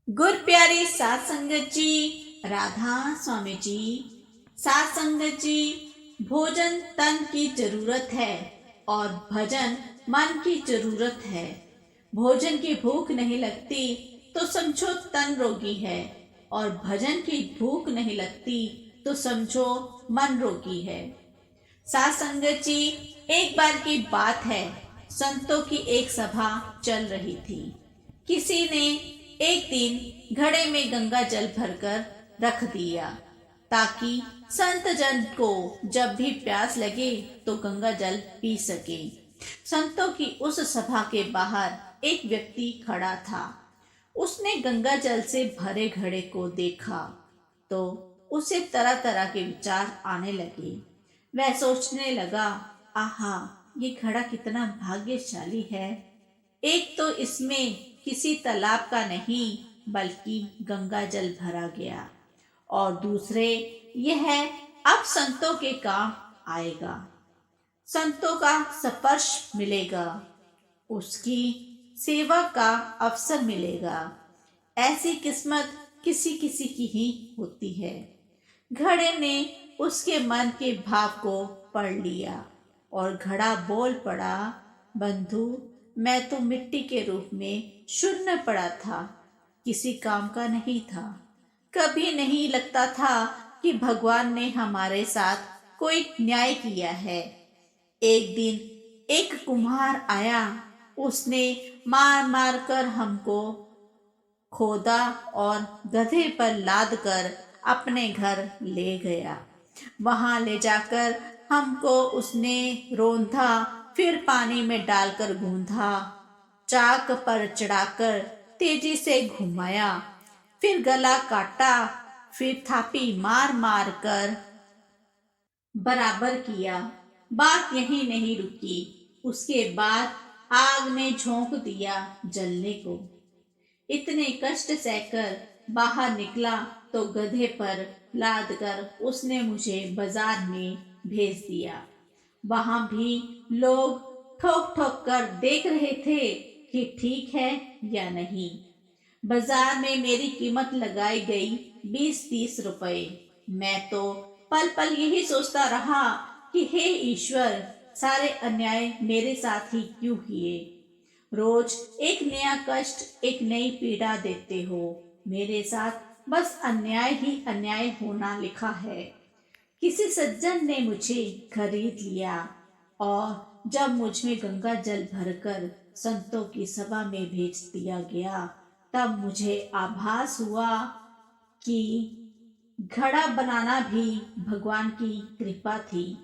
गुर प्यारी सात संगत जी, राधा स्वामी जी। सात संगत जी, भोजन तन की जरूरत है और भजन मन की जरूरत है। भोजन की भूख नहीं लगती तो समझो तन रोगी है, और भजन की भूख नहीं लगती तो समझो मन रोगी है। सात संगत जी, एक बार की बात है, संतों की एक सभा चल रही थी। किसी ने एक दिन घड़े में गंगा जल भरकर रख दिया ताकि संत जन को जब भी प्यास लगे तो गंगा जल पी सके। संतों की उस सभा के बाहर एक व्यक्ति खड़ा था। उसने गंगा जल से भरे घड़े को देखा तो उसे तरह तरह के विचार आने लगे। वह सोचने लगा, आहा, ये घड़ा कितना भाग्यशाली है। एक तो इसमें किसी तालाब का नहीं बल्कि गंगा जल भरा गया, और दूसरे यह अब संतों के काम आएगा। संतों का स्पर्श मिलेगा, उसकी सेवा का अवसर मिलेगा। ऐसी किस्मत किसी किसी की ही होती है। घड़े ने उसके मन के भाव को पढ़ लिया और घड़ा बोल पड़ा, बंधु, मैं तो मिट्टी के रूप में शून्य पड़ा था, किसी काम का नहीं था। कभी नहीं लगता था कि भगवान ने हमारे साथ कोई न्याय किया है। एक दिन एक कुम्हार आया, उसने मार मार कर हमको खोदा और गधे पर लाद कर अपने घर ले गया। वहां ले जाकर हमको उसने रौंदा, फिर पानी में डालकर गूंधा, चाक पर चढ़ाकर तेजी से घुमाया, फिर गला काटा, फिर थापी मार मार कर बराबर किया। बात यहीं नहीं रुकी, उसके बाद आग में झोंक दिया जलने को। इतने कष्ट सहकर बाहर निकला तो गधे पर लाद कर उसने मुझे बाजार में भेज दिया। वहां भी लोग ठोक ठोक कर देख रहे थे कि ठीक है या नहीं। बाजार में मेरी कीमत लगाई गई 20-30 रुपए। मैं तो पल पल यही सोचता रहा कि हे ईश्वर, सारे अन्याय मेरे साथ ही क्यों किए। रोज एक नया कष्ट, एक नई पीड़ा देते हो। मेरे साथ बस अन्याय ही अन्याय होना लिखा है। किसी सज्जन ने मुझे खरीद लिया और जब मुझ में गंगा जल भरकर संतों की सभा में भेज दिया गया, तब मुझे आभास हुआ कि घड़ा बनाना भी भगवान की कृपा थी,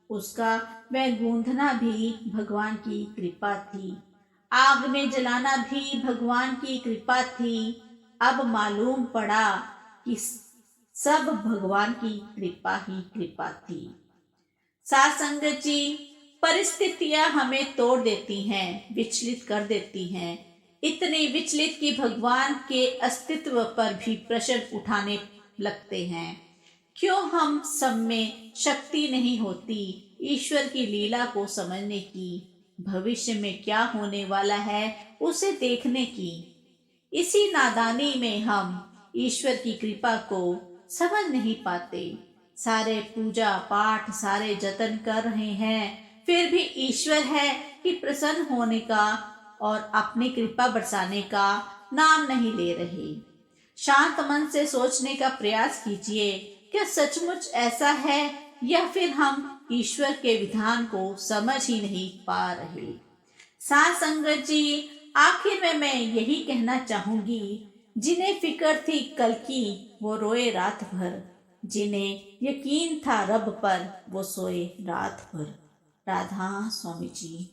उसका वह गूंथना भी भगवान की कृपा थी, आग में जलाना भी भगवान की कृपा थी। अब मालूम पड़ा कि सब भगवान की कृपा ही कृपा थी। सात संगत जी, परिस्थितियां हमें तोड़ देती हैं, विचलित कर देती हैं, इतनी विचलित कि भगवान के अस्तित्व पर भी प्रश्न उठाने लगते हैं। क्यों हम सब में शक्ति नहीं होती ईश्वर की लीला को समझने की, भविष्य में क्या होने वाला है उसे देखने की। इसी नादानी में हम ईश्वर की कृपा को समझ नहीं पाते। सारे पूजा पाठ, सारे जतन कर रहे हैं, फिर भी ईश्वर है कि प्रसन्न होने का और अपनी कृपा बरसाने का नाम नहीं ले रहे। शांत मन से सोचने का प्रयास कीजिए, क्या सचमुच ऐसा है या फिर हम ईश्वर के विधान को समझ ही नहीं पा रहे। सात संगत जी, आखिर में मैं यही कहना चाहूंगी, जिन्हें फिक्र थी कल की वो रोए रात भर, जिन्हें यकीन था रब पर वो सोए रात भर। राधा स्वामी जी।